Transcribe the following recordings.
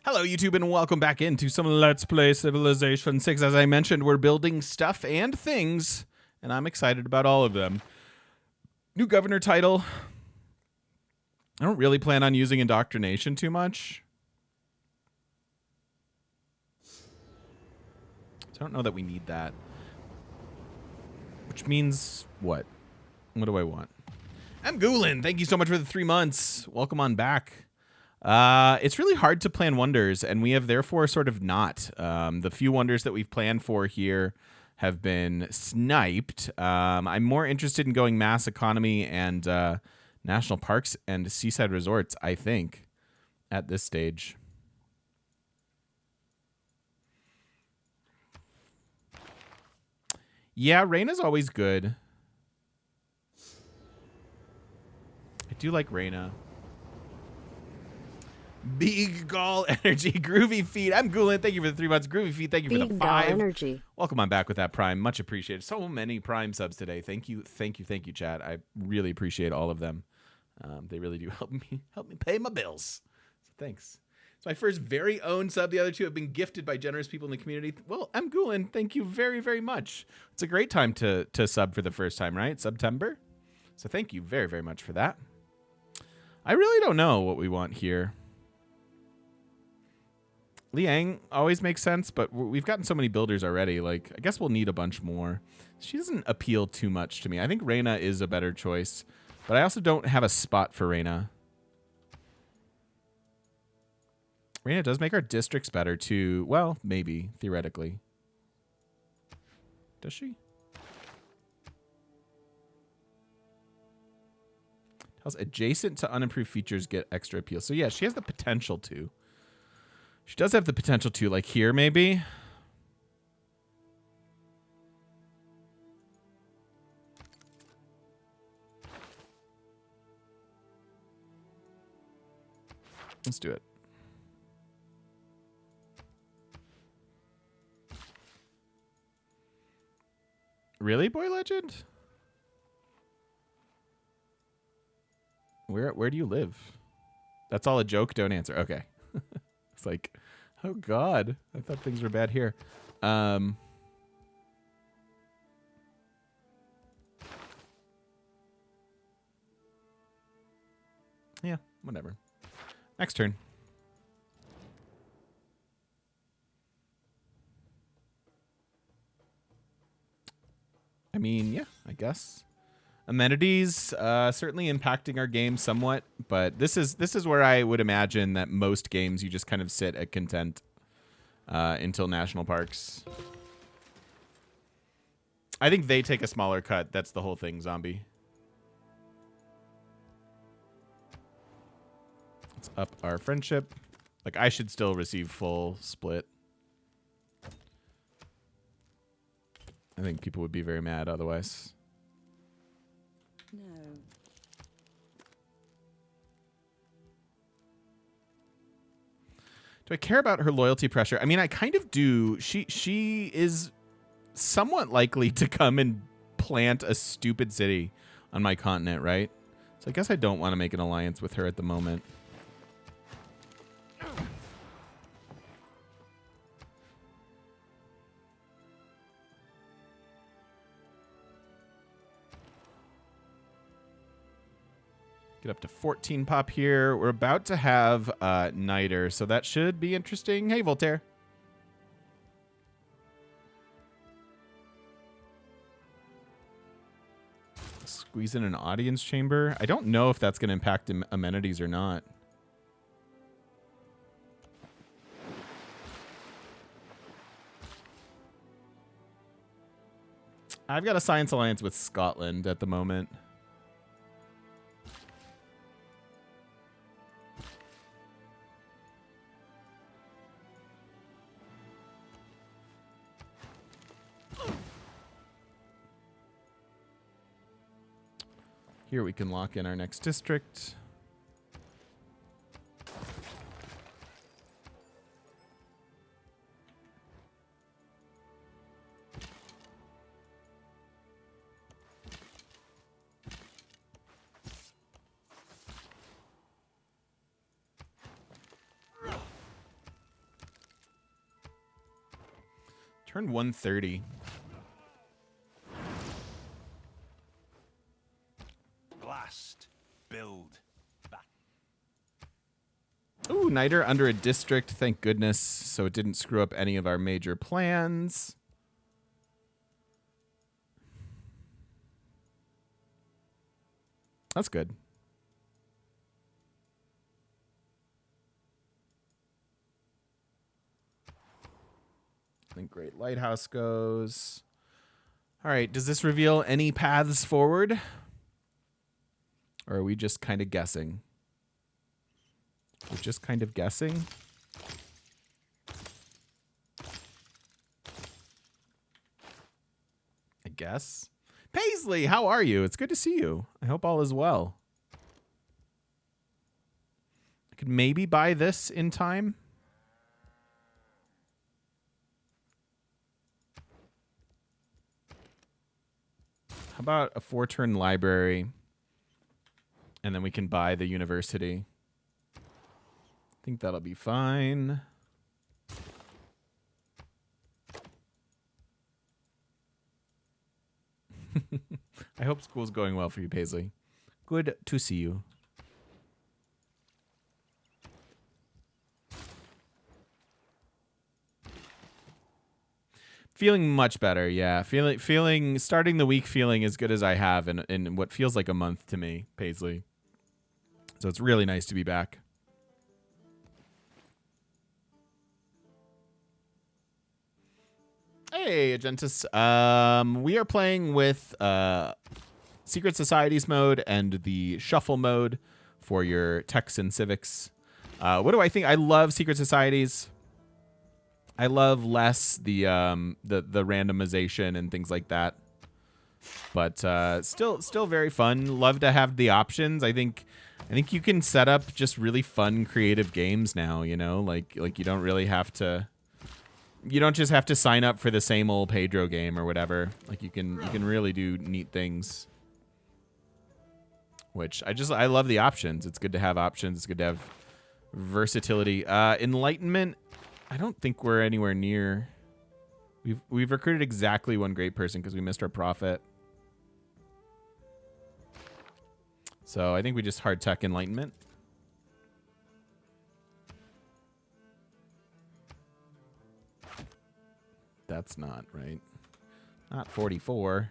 Hello, YouTube, and welcome back into some Let's Play Civilization 6. As I mentioned, we're building stuff and things, and I'm excited about all of them. New governor title. I don't really plan on using indoctrination too much. So I don't know that we need that. Which means what? What do I want? I'm Goolin. Thank you so much for the 3 months. Welcome on back. It's really hard to plan wonders, and we have therefore sort of not. The few wonders that we've planned for here have been sniped. I'm more interested in going mass economy and national parks and seaside resorts, I think, at this stage. Yeah, rain is always good. I do like Reina. Big Gall Energy, Groovy Feet. I'm Goolin. Thank you for the 3 months. Groovy Feet, thank you for the 5. Gall Energy. Welcome on back with that Prime. Much appreciated. So many Prime subs today. Thank you, chat. I really appreciate all of them. They really do help me pay my bills. So thanks. It's my first very own sub. The other two have been gifted by generous people in the community. Well, I'm Goolin. Thank you very, very much. It's a great time to sub for the first time, right? September. So thank you very, very much for that. I really don't know what we want here. Liang always makes sense, but we've gotten so many builders already. Like, I guess we'll need a bunch more. She doesn't appeal too much to me. I think Reina is a better choice, but I also don't have a spot for Reina. Reina does make our districts better too. Well, maybe, theoretically. Does she? Tells adjacent to unimproved features get extra appeal. So yeah, she has the potential to. She does have the potential to, like here, maybe. Let's do it. Really, Boy Legend? Where do you live? That's all a joke. Don't answer. Okay. It's like, oh God, I thought things were bad here. Yeah, whatever. Next turn. I mean, yeah, I guess. Amenities certainly impacting our game somewhat, but this is where I would imagine that most games you just kind of sit at content until national parks. I think they take a smaller cut. That's the whole thing, Zombie. Let's up our friendship. Like, I should still receive full split. I think people would be very mad otherwise. No. Do I care about her loyalty pressure? I mean, I kind of do. She is somewhat likely to come and plant a stupid city on my continent, right? So I guess I don't want to make an alliance with her at the moment. Get up to 14 pop here. We're about to have Niter, so that should be interesting. Hey, Voltaire. Squeeze in an audience chamber. I don't know if that's going to impact amenities or not. I've got a science alliance with Scotland at the moment. Here we can lock in our next district. Turn 130. Blast. Build. Ooh, Niter under a district, thank goodness. So it didn't screw up any of our major plans. That's good. I think Great Lighthouse goes. All right, does this reveal any paths forward? Or are we just kind of guessing? We're just kind of guessing. I guess. Paisley, how are you? It's good to see you. I hope all is well. I could maybe buy this in time. How about a 4-turn library? And then we can buy the university. I think that'll be fine. I hope school's going well for you, Paisley. Good to see you. Feeling much better, yeah. Starting the week feeling as good as I have in what feels like a month to me, Paisley. So it's really nice to be back. Hey, Agentus. We are playing with Secret Societies mode and the Shuffle mode for your techs and civics. What do I think? I love Secret Societies. I love less the randomization and things like that, but still very fun. Love to have the options. I think you can set up just really fun, creative games now. You know, like you don't really have to. You don't just have to sign up for the same old Pedro game or whatever. Like you can really do neat things. Which I love the options. It's good to have options. It's good to have versatility. Enlightenment. I don't think we're anywhere near. We've recruited exactly one great person because we missed our profit. So I think we just hard tech Enlightenment. That's not right. Not 44.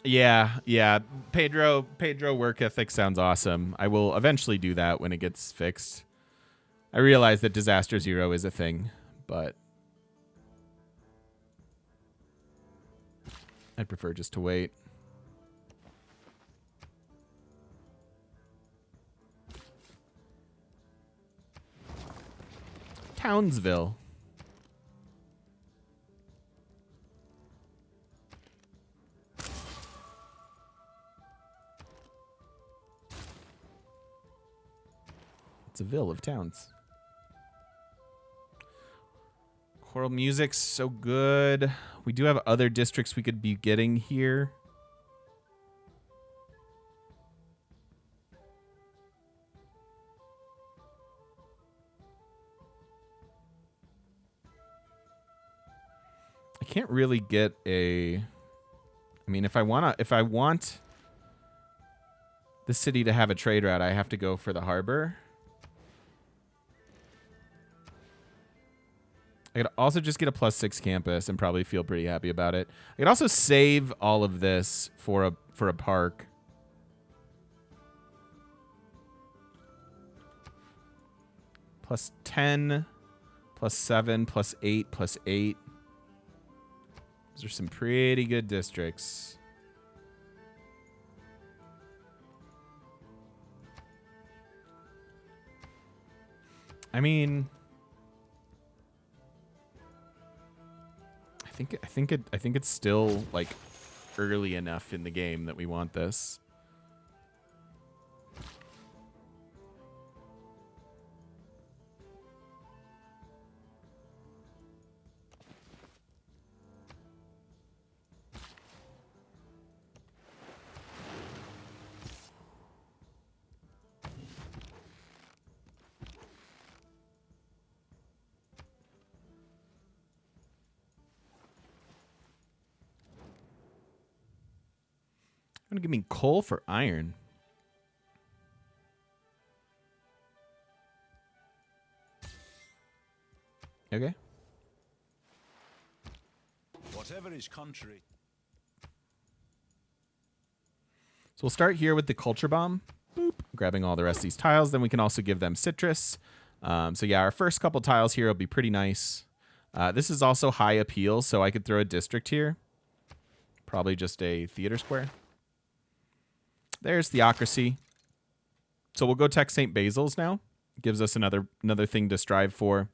Yeah. Pedro work ethic sounds awesome. I will eventually do that when it gets fixed. I realize that Disaster Zero is a thing, but I'd prefer just to wait. Townsville. It's a ville of towns. Choral music's so good. We do have other districts we could be getting here. I can't really get a... I mean, if I want the city to have a trade route, I have to go for the harbor. I could also just get a +6 campus and probably feel pretty happy about it. I could also save all of this for a park. +10, +7, +8, +8. Those are some pretty good districts. I mean, I think it's still like early enough in the game that we want this. gonna give me coal for iron. Okay. Whatever is contrary. So we'll start here with the culture bomb. Boop. Grabbing all the rest of these tiles. Then we can also give them citrus. So yeah, our first couple tiles here will be pretty nice. This is also high appeal, so I could throw a district here. Probably just a theater square. There's Theocracy. So we'll go tech St. Basil's now. Gives us another thing to strive for.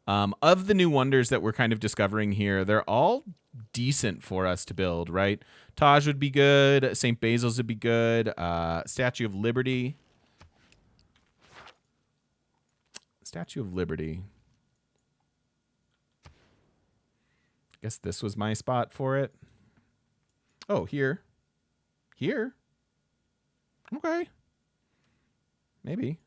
Of the new wonders that we're kind of discovering here, they're all decent for us to build, right? Taj would be good. St. Basil's would be good. Statue of Liberty. Statue of Liberty. I guess this was my spot for it. Oh, here. Here? Okay. Maybe.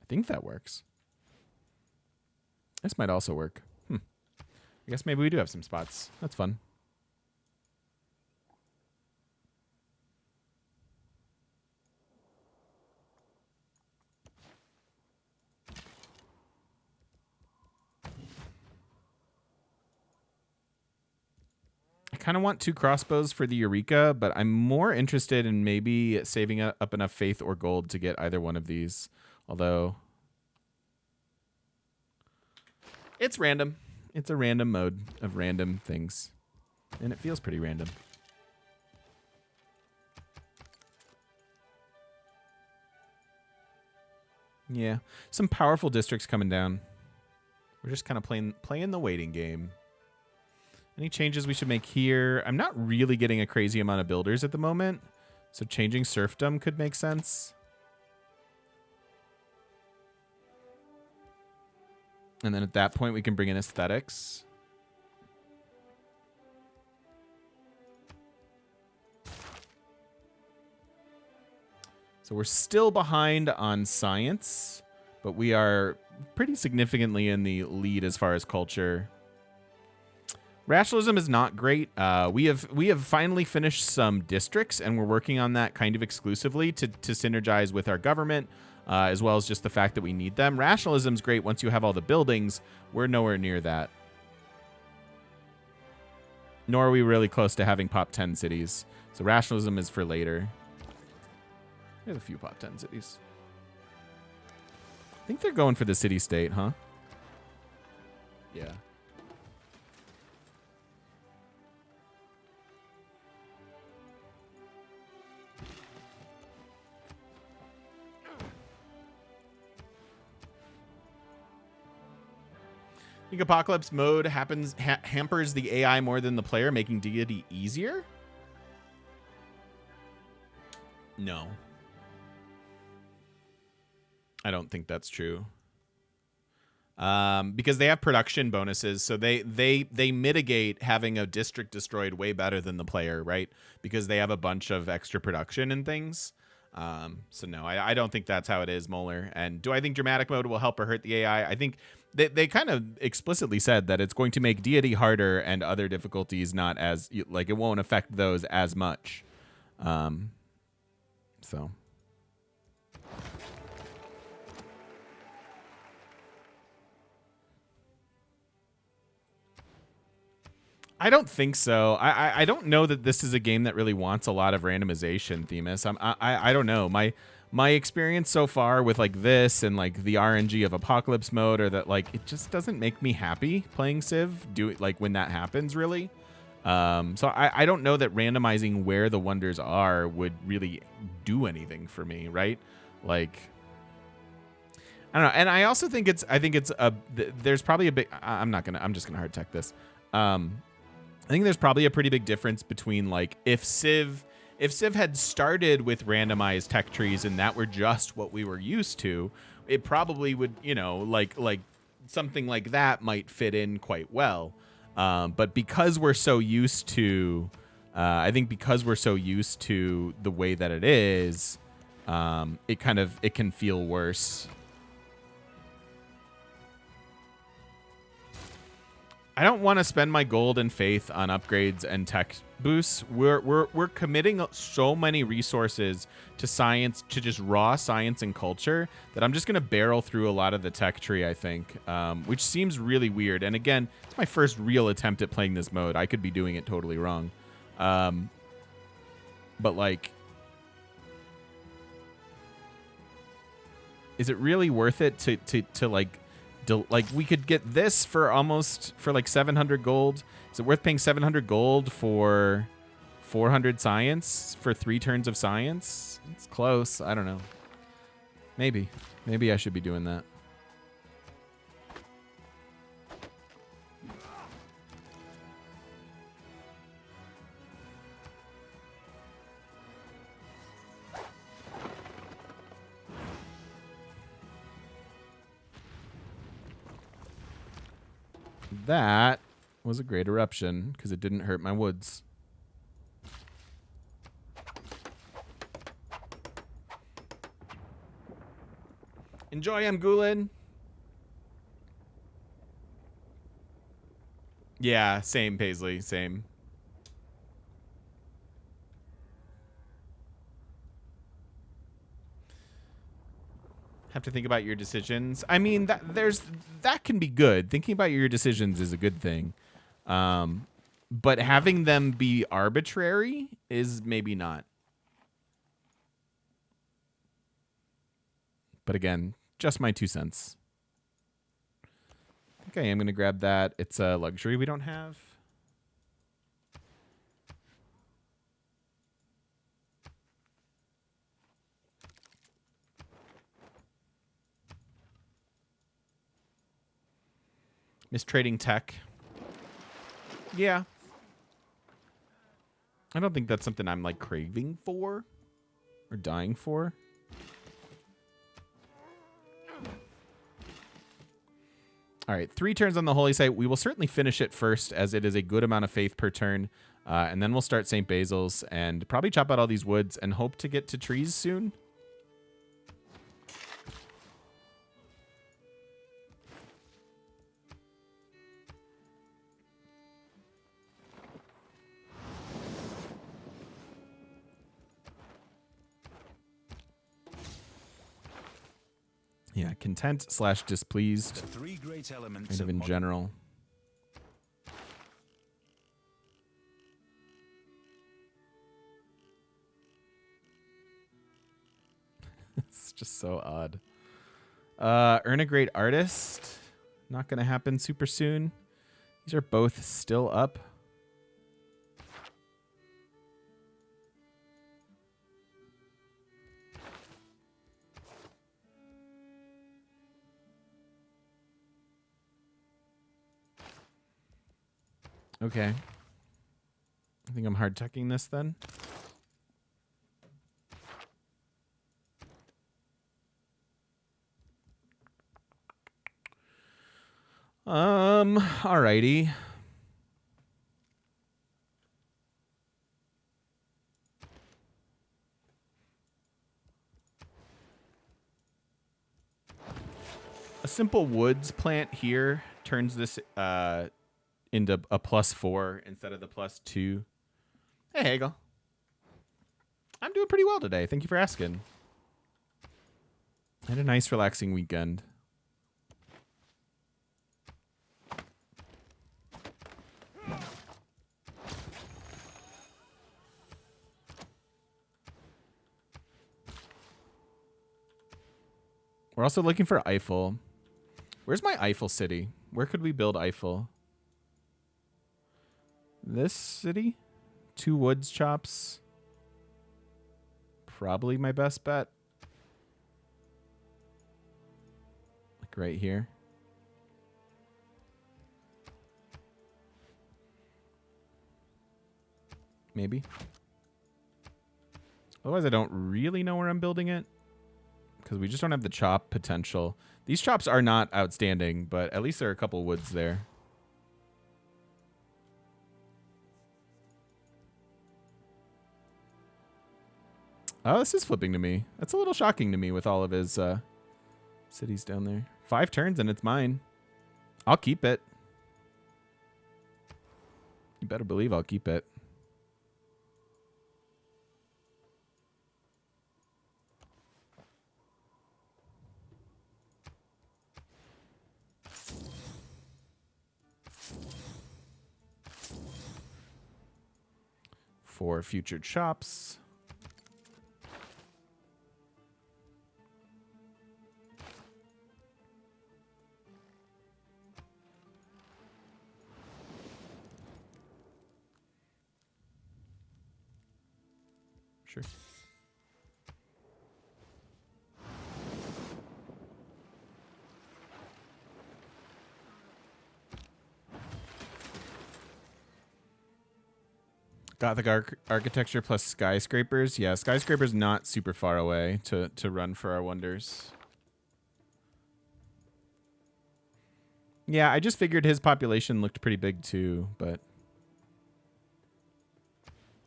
I think that works. This might also work. I guess maybe we do have some spots. That's fun. I kind of want 2 crossbows for the Eureka, but I'm more interested in maybe saving up enough faith or gold to get either one of these. Although it's random. It's a random mode of random things. And it feels pretty random. Yeah. Some powerful districts coming down. We're just kind of playing the waiting game. Any changes we should make here? I'm not really getting a crazy amount of builders at the moment. So changing serfdom could make sense. And then at that point, we can bring in aesthetics. So we're still behind on science, but we are pretty significantly in the lead as far as culture. Rationalism is not great. We have finally finished some districts, and we're working on that kind of exclusively to synergize with our government. As well as just the fact that we need them. Rationalism's great once you have all the buildings. We're nowhere near that. Nor are we really close to having pop 10 cities. So rationalism is for later. We have a few pop 10 cities. I think they're going for the city-state, huh? Yeah. I think Apocalypse mode hampers the AI more than the player, making deity easier? No. I don't think that's true. Because they have production bonuses, so they mitigate having a district destroyed way better than the player, right? Because they have a bunch of extra production and things. So no, I don't think that's how it is, Moeller. And do I think dramatic mode will help or hurt the AI? I think they kind of explicitly said that it's going to make deity harder and other difficulties not as, like, it won't affect those as much. So. I don't think so. I don't know that this is a game that really wants a lot of randomization, Themis. I don't know. My experience so far with like this and like the RNG of Apocalypse mode, or that like it just doesn't make me happy playing Civ. Like when that happens, really. So I don't know that randomizing where the wonders are would really do anything for me, right? Like, I don't know. And I also think there's probably a big. I'm just gonna hard tech this. I think there's probably a pretty big difference between like if Civ had started with randomized tech trees and that were just what we were used to, it probably would, like something like that might fit in quite well. But because we're so used to, I think because we're so used to the way that it is, it can feel worse. I don't want to spend my gold and faith on upgrades and tech boosts. We're committing so many resources to science, to just raw science and culture, that I'm just going to barrel through a lot of the tech tree, I think, which seems really weird. And again, it's my first real attempt at playing this mode. I could be doing it totally wrong. But like, is it really worth it to like, like we could get this for like 700 gold. Is it worth paying 700 gold for 400 science for 3 turns of science? It's close. I don't know. Maybe I should be doing that. That was a great eruption because it didn't hurt my woods. Enjoy, M. Gulin. Yeah, same, Paisley, same. Have to think about your decisions. I mean, that can be good. Thinking about your decisions is a good thing. But having them be arbitrary is maybe not. But again, just my 2 cents. Okay, I'm going to grab that. It's a luxury we don't have. Mistrading tech. Yeah. I don't think that's something I'm like craving for or dying for. All right, 3 turns on the holy site. We will certainly finish it first, as it is a good amount of faith per turn. And then we'll start St. Basil's and probably chop out all these woods and hope to get to trees soon. Yeah, content / displeased. The 3 great elements kind of in general. It's just so odd. Earn a great artist. Not going to happen super soon. These are both still up. Okay. I think I'm hard tucking this then. Alrighty. A simple woods plant here turns this into a +4 instead of the +2. Hey, Hagel. I'm doing pretty well today. Thank you for asking. I had a nice, relaxing weekend. We're also looking for Eiffel. Where's my Eiffel city? Where could we build Eiffel? This city? 2 woods chops. Probably my best bet. Like right here. Maybe. Otherwise, I don't really know where I'm building it, because we just don't have the chop potential. These chops are not outstanding, but at least there are a couple woods there. Oh, this is flipping to me. That's a little shocking to me with all of his cities down there. 5 turns and it's mine. I'll keep it. You better believe I'll keep it. For future chops. Sure. Gothic architecture plus skyscrapers. Yeah, skyscrapers not super far away to run for our wonders. Yeah, I just figured his population looked pretty big too, but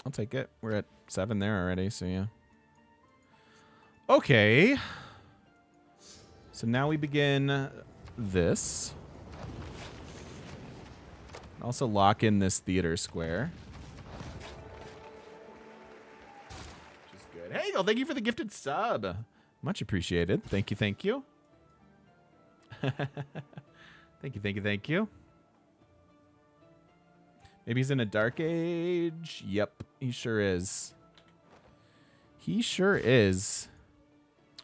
I'll take it. We're at 7 there already, so yeah. Okay. So now we begin this. Also lock in this theater square. Which is good. Hey, thank you for the gifted sub. Much appreciated. Thank you, thank you. Thank you, thank you, thank you. Maybe he's in a dark age. Yep, he sure is. He sure is.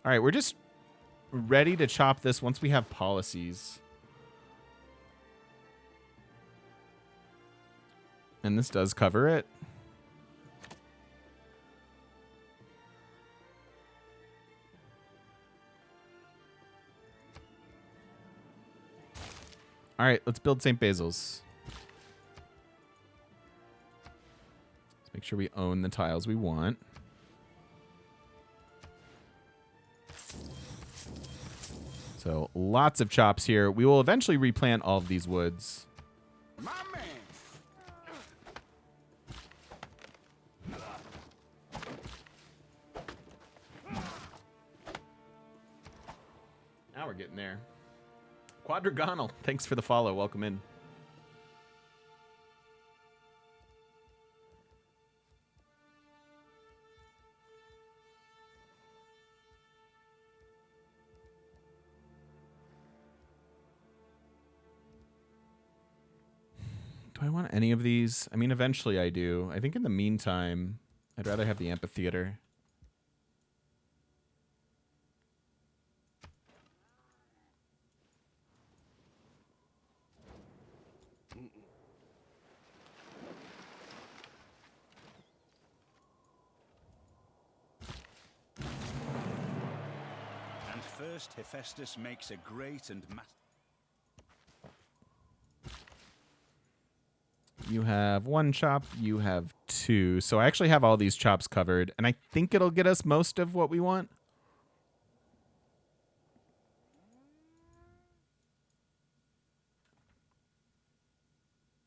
All right, we're just ready to chop this once we have policies. And this does cover it. All right, let's build St. Basil's. Let's make sure we own the tiles we want. So lots of chops here. We will eventually replant all of these woods. My man. Now we're getting there. Quadragonal, thanks for the follow. Welcome in. Do I want any of these? I mean, eventually I do. I think in the meantime, I'd rather have the amphitheater. And first Hephaestus makes a great and You have 1 chop, you have 2. So I actually have all these chops covered, and I think it'll get us most of what we want.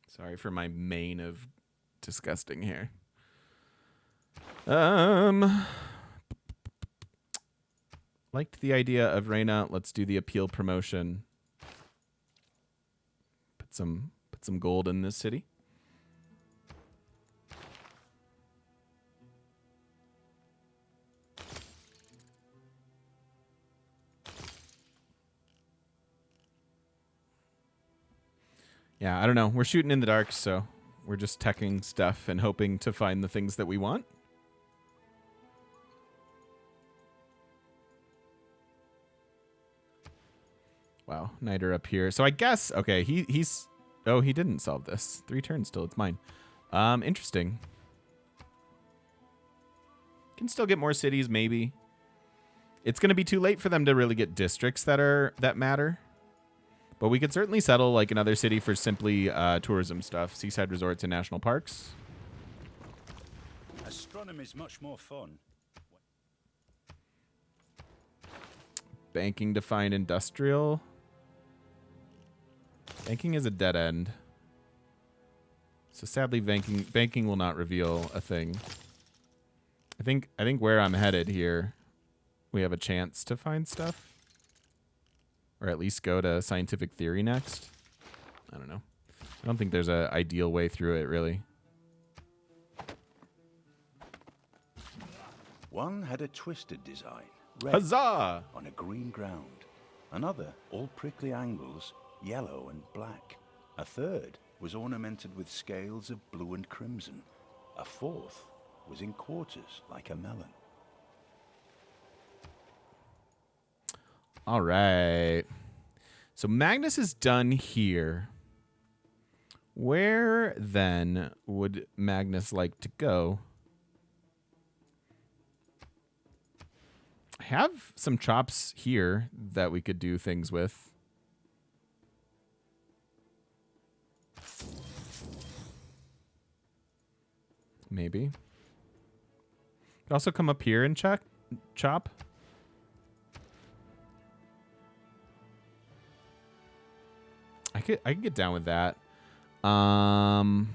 Sorry for my mane of disgusting hair. Liked the idea of Reyna. Let's do the appeal promotion. Put some gold in this city. Yeah, I don't know. We're shooting in the dark, so we're just teching stuff and hoping to find the things that we want. Wow, Niter up here. So I guess, okay, he's... Oh, he didn't solve this. 3 turns still. It's mine. Interesting. Can still get more cities, maybe. It's going to be too late for them to really get districts that matter. But we could certainly settle like another city for simply tourism stuff, seaside resorts and national parks. astronomy is much more fun. Banking defined industrial. Banking is a dead end. So sadly, banking will not reveal a thing. I think where I'm headed here, we have a chance to find stuff. Or at least go to scientific theory next. I don't know. I don't think there's an ideal way through it, really. One had a twisted design, red Huzzah! on a green ground. Another, all prickly angles, yellow and black. A third was ornamented with scales of blue and crimson. A fourth was in quarters like a melon. All right. So Magnus is done here. Where then would Magnus like to go? I have some chops here that we could do things with. Maybe. Could also come up here and chop. I could get down with that. Then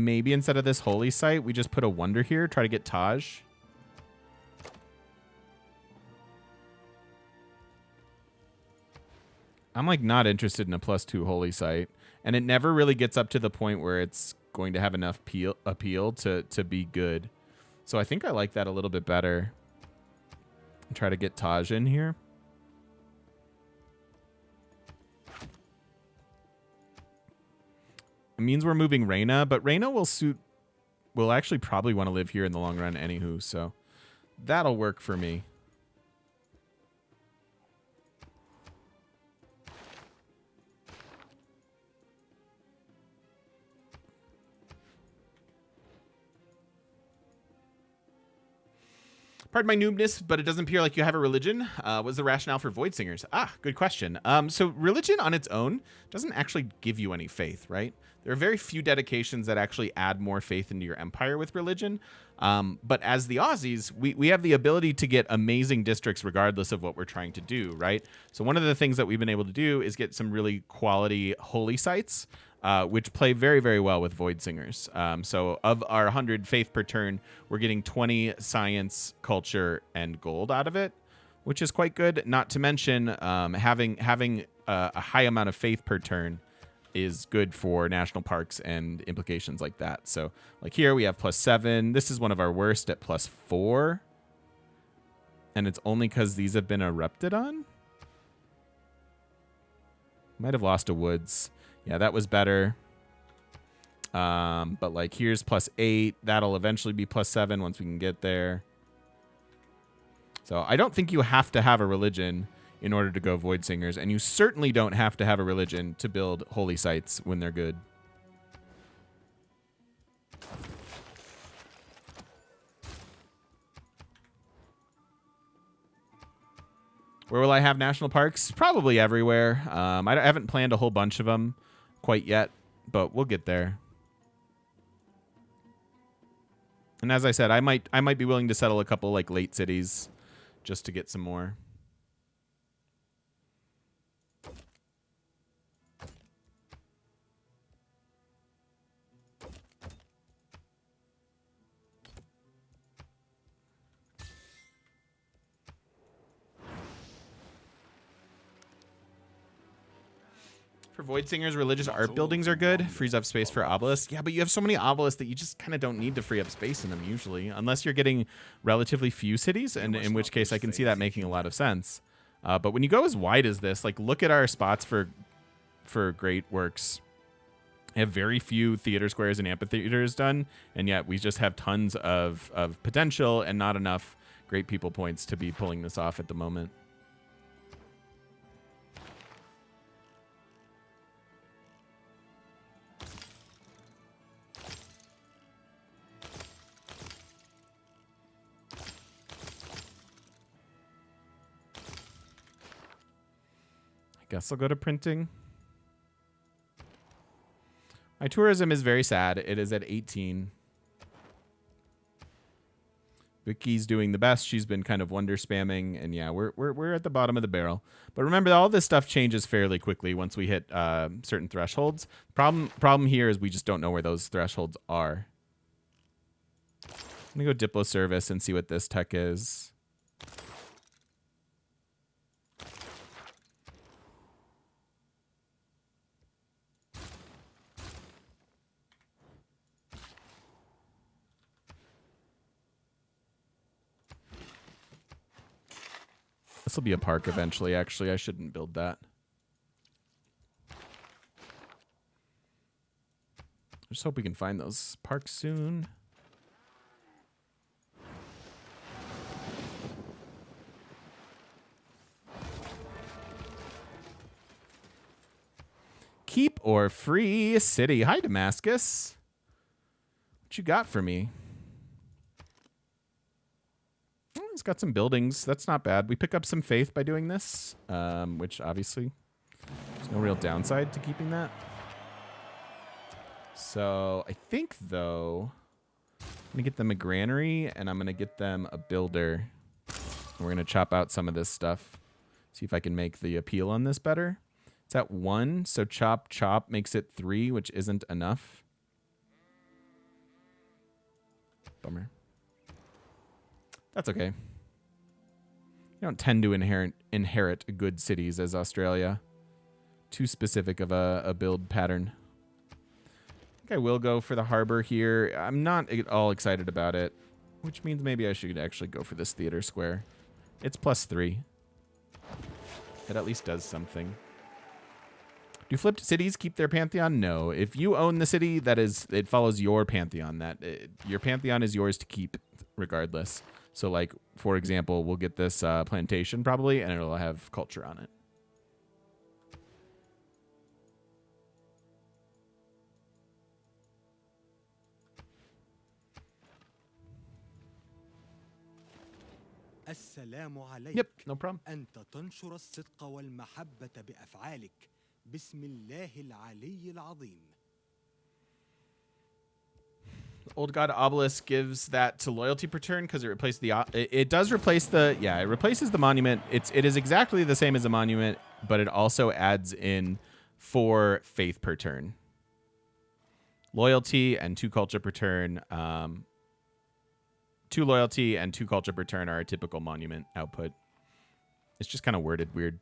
maybe instead of this holy site, we just put a wonder here, try to get Taj. I'm like not interested in a +2 holy site, and it never really gets up to the point where it's going to have enough appeal to be good. So I think I like that a little bit better. Try to get Taj in here. It means we're moving Reyna, but Reyna will actually probably want to live here in the long run anywho, so that'll work for me. Pardon my noobness, but it doesn't appear like you have a religion. What's the rationale for Void Singers? Good question. So religion on its own doesn't actually give you any faith, right? There are very few dedications that actually add more faith into your empire with religion. But as the Aussies, we have the ability to get amazing districts regardless of what we're trying to do, right? So one of the things that we've been able to do is get some really quality holy sites, which play very, very well with Void Singers. So of our 100 faith per turn, we're getting 20 science, culture, and gold out of it, which is quite good. Not to mention having a high amount of faith per turn is good for national parks and implications like that. So like here we have +7. This is one of our worst at +4. And it's only because these have been erupted on. Might have lost a woods. Yeah, that was better. But like here's +8. That'll eventually be +7 once we can get there. So I don't think you have to have a religion in order to go Void Singers, and you certainly don't have to have a religion to build holy sites when they're good. Where will I have national parks? Probably everywhere. I haven't planned a whole bunch of them quite yet, but we'll get there. And as I said, I might be willing to settle a couple like late cities just to get some more. For Void Singers, religious art buildings are good. Frees up space for obelisks. Yeah, but you have so many obelisks that you just kind of don't need to free up space in them usually, unless you're getting relatively few cities, and in which case I can see that making a lot of sense. But when you go as wide as this, like look at our spots for great works. I have very few theater squares and amphitheaters done, and yet we just have tons of potential and not enough great people points to be pulling this off at the moment. Guess I'll go to printing. My tourism is very sad. It is at 18. Vicky's doing the best. She's been kind of wonder spamming, and yeah, we're at the bottom of the barrel. But remember, all this stuff changes fairly quickly once we hit certain thresholds. Problem here is we just don't know where those thresholds are. I'm gonna go Diplo service and see what this tech is. This will be a park eventually, actually. I shouldn't build that. Just hope we can find those parks soon. Keep or free city. Hi, Damascus. What you got for me? Oh, he's got some buildings. That's not bad. We pick up some faith by doing this, which obviously there's no real downside to keeping that. So I think, though, I'm going to get them a granary, and I'm going to get them a builder. And we're going to chop out some of this stuff. See if I can make the appeal on this better. It's at 1, so chop, chop makes it 3, which isn't enough. Bummer. That's okay. You don't tend to inherit good cities as Australia. Too specific of a build pattern. I think I will go for the harbor here. I'm not at all excited about it, which means maybe I should actually go for this theater square. It's +3. It at least does something. Do flipped cities keep their pantheon? No. If you own the city, it follows your pantheon. Your pantheon is yours to keep regardless. So, like, for example, we'll get this plantation probably, and it'll have culture on it. السلام عليك. Yep, no problem. أنت تنشر الصدق والمحبة بأفعالك. بسم الله العلي العظيم. Old God Obelisk gives that to loyalty per turn because it replaced it does replace it replaces the monument. It is exactly the same as a monument, but it also adds in 4 faith per turn. Loyalty and 2 culture per turn. 2 loyalty and 2 culture per turn are a typical monument output. It's just kind of worded weird.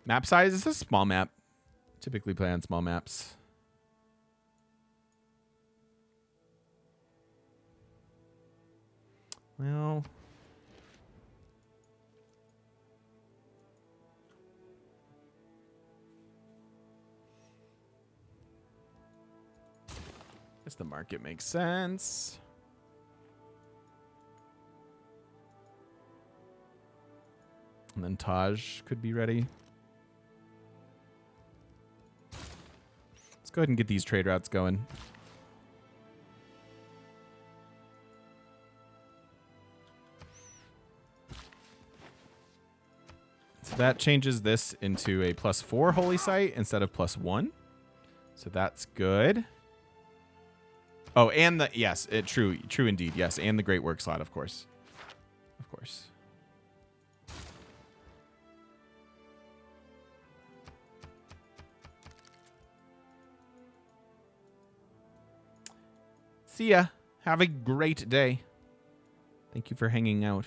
Map size is a small map. Typically play on small maps. Well, I guess the market makes sense. And then Taj could be ready. Let's go ahead and get these trade routes going. So that changes this into a +4 holy site instead of +1. So that's good. Oh, and true indeed. Yes, and the great work slot, of course. Of course. See ya. Have a great day. Thank you for hanging out.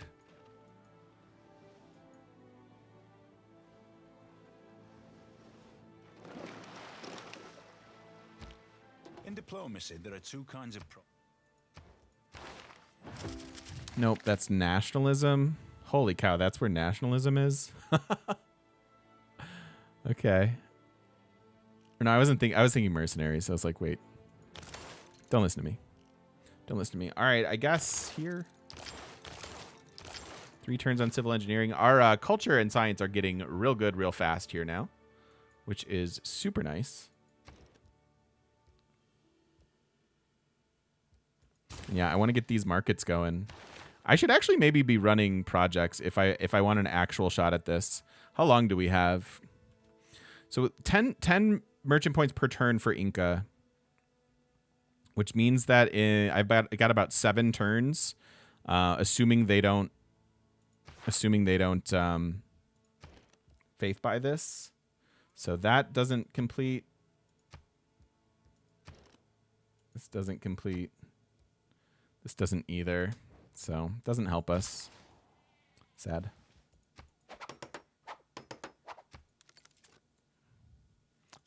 In diplomacy, there are 2 kinds of Nope, that's nationalism. Holy cow, that's where nationalism is? Okay. Or no, I was thinking mercenaries. I was like, wait. Don't listen to me. Don't listen to me. All right, I guess here. 3 turns on civil engineering. Our culture and science are getting real good real fast here now, which is super nice. Yeah, I want to get these markets going. I should actually maybe be running projects if I want an actual shot at this. How long do we have? So 10 merchant points per turn for Inca, which means that I got about 7 turns, assuming they don't faith by this. So that doesn't complete. This doesn't complete. This doesn't either. So it doesn't help us. Sad.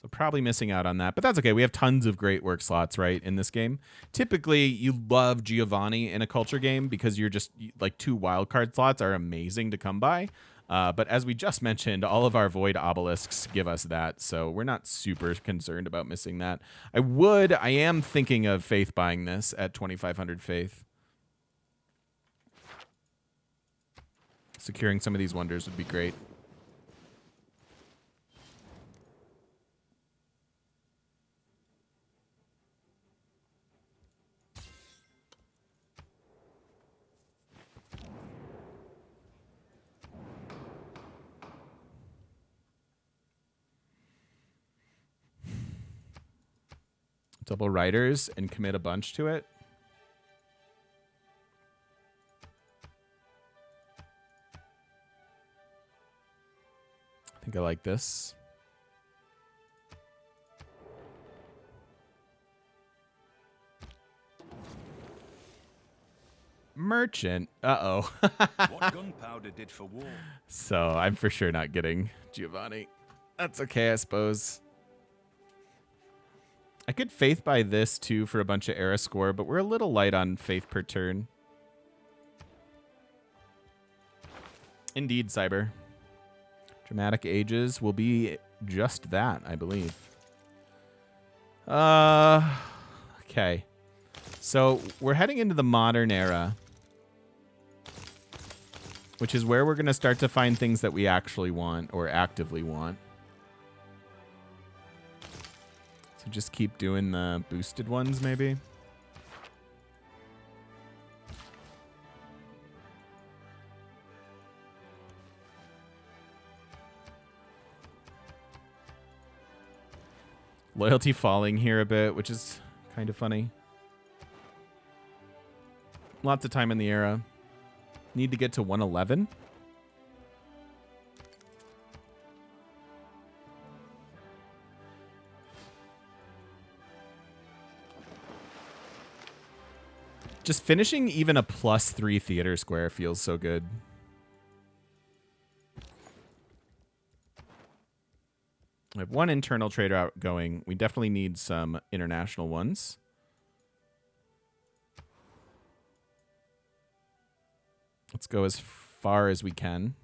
So probably missing out on that, but that's okay. We have tons of great work slots, right, in this game. Typically, you love Giovanni in a culture game because you're just like 2 wildcard slots are amazing to come by. But as we just mentioned, all of our void obelisks give us that, so we're not super concerned about missing that. I am thinking of faith buying this at 2,500 faith. Securing some of these wonders would be great. Double riders and commit a bunch to it. I think I like this. Merchant. Uh-oh. What gunpowder did for war? So I'm for sure not getting Giovanni. That's okay, I suppose. I could faith buy this too for a bunch of era score, but we're a little light on faith per turn. Indeed, Cyber. Dramatic Ages will be just that, I believe. Okay. So we're heading into the modern era, which is where we're going to start to find things that we actually want or actively want. So just keep doing the boosted ones, maybe. Loyalty falling here a bit, which is kind of funny. Lots of time in the era. Need to get to 111. Just finishing even a +3 theater square feels so good. I have 1 internal trader outgoing. We definitely need some international ones. Let's go as far as we can.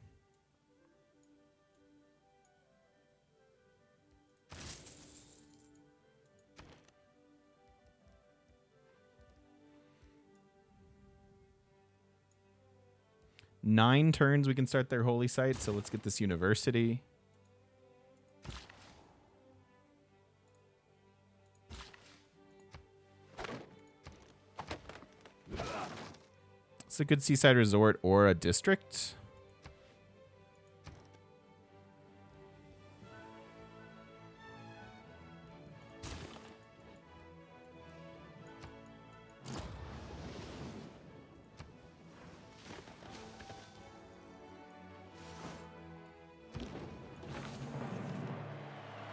Nine turns we can start their holy site, so let's get this university. It's a good seaside resort or a district.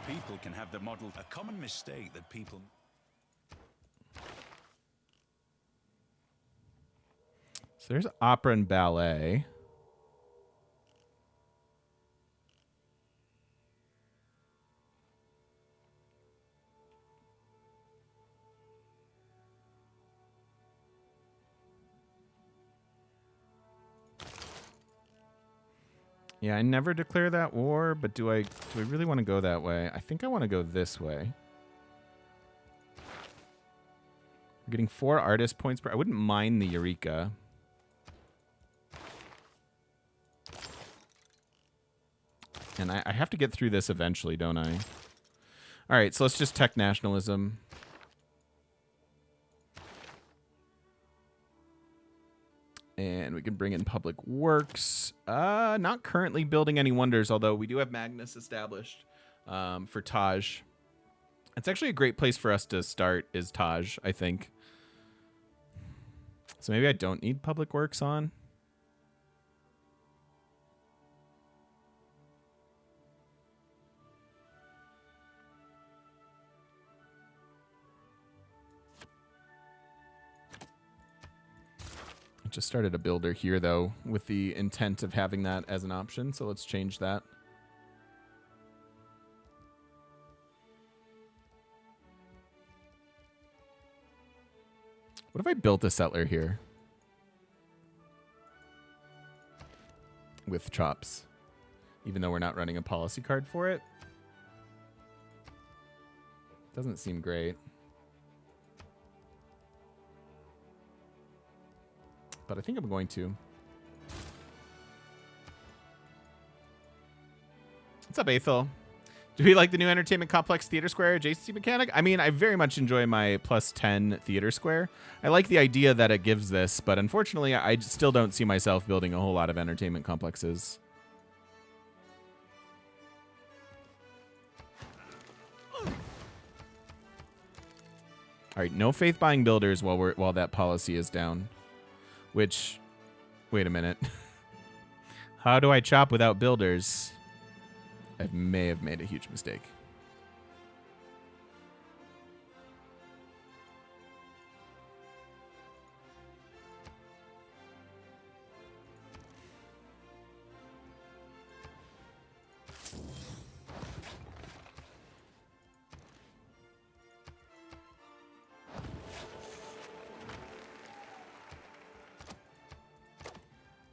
People can have the model. A common mistake that people... So there's opera and ballet. Yeah, I never declare that war, but do I really want to go that way? I think I want to go this way. We're getting 4 artist points per... I wouldn't mind the Eureka. And I have to get through this eventually, don't I? All right, so let's just tech nationalism. And we can bring in public works. Not currently building any wonders, although we do have Magnus established for Taj. It's actually a great place for us to start is Taj, I think. So maybe I don't need public works on. Just started a builder here, though, with the intent of having that as an option. So let's change that. What if I built a settler here? With chops. Even though we're not running a policy card for it. Doesn't seem great. But I think I'm going to. What's up, Aethel? Do we like the new entertainment complex theater square adjacency mechanic? I mean, I very much enjoy my +10 theater square. I like the idea that it gives this, but unfortunately, I still don't see myself building a whole lot of entertainment complexes. All right, no faith buying builders while that policy is down. Which, wait a minute. How do I chop without builders? I may have made a huge mistake.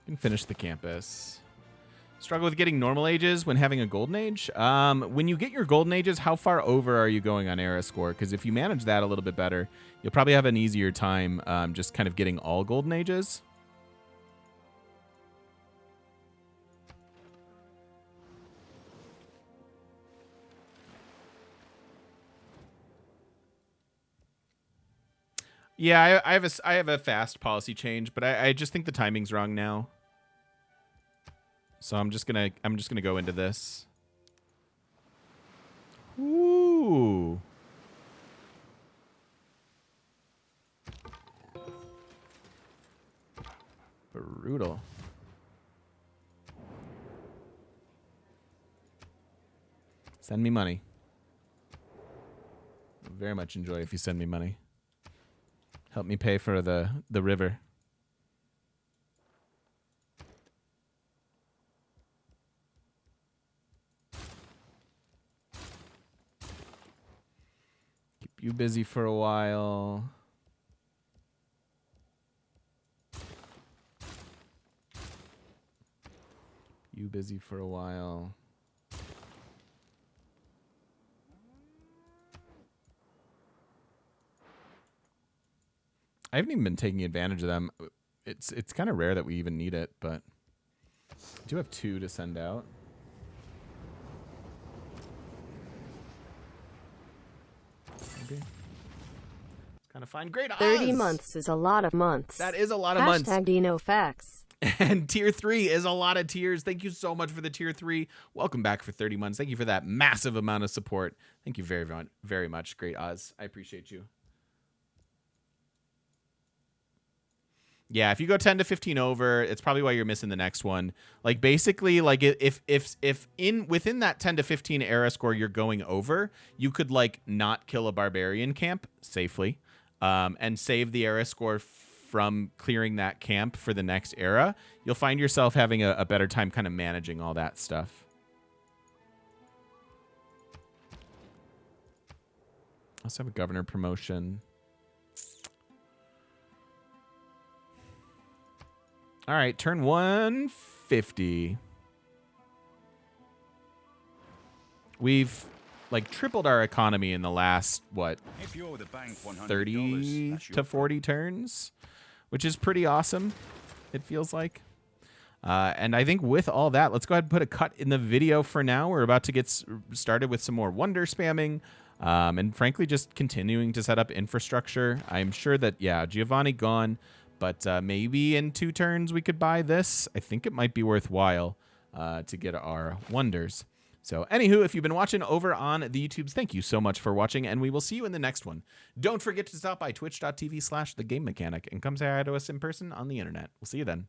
Can finish the campus. Struggle with getting normal ages when having a golden age? When you get your golden ages, how far over are you going on era score? Because if you manage that a little bit better, you'll probably have an easier time just kind of getting all golden ages. Yeah, I have a fast policy change, but I just think the timing's wrong now. So I'm just gonna go into this. Ooh. Brutal. Send me money. I'd very much enjoy if you send me money. Help me pay for the river. Keep you busy for a while. You busy for a while. I haven't even been taking advantage of them. It's kind of rare that we even need it, but I do have 2 to send out. Okay. Kind of fine. Great odds. 30 months is a lot of months. That is a lot of months. Hashtag Dino Facts. And tier 3 is a lot of tiers. Thank you so much for the tier 3. Welcome back for 30 months. Thank you for that massive amount of support. Thank you very, very much. Great Oz. I appreciate you. Yeah, if you go 10 to 15 over, it's probably why you're missing the next one. Like basically, like if within that 10 to 15 era score you're going over, you could like not kill a barbarian camp safely, and save the era score from clearing that camp for the next era. You'll find yourself having a better time kind of managing all that stuff. I also have a governor promotion. All right, turn 150. We've like tripled our economy in the last, what, If you're the bank, $100, 30 that's your to 40 turns, which is pretty awesome, it feels like. And I think with all that, let's go ahead and put a cut in the video for now. We're about to get started with some more wonder spamming. And frankly, just continuing to set up infrastructure. I'm sure that, yeah, Giovanni gone. But maybe in 2 turns we could buy this. I think it might be worthwhile to get our wonders. So anywho, if you've been watching over on the YouTubes, thank you so much for watching, and we will see you in the next one. Don't forget to stop by twitch.tv/thegamemechanic and come say hi to us in person on the internet. We'll see you then.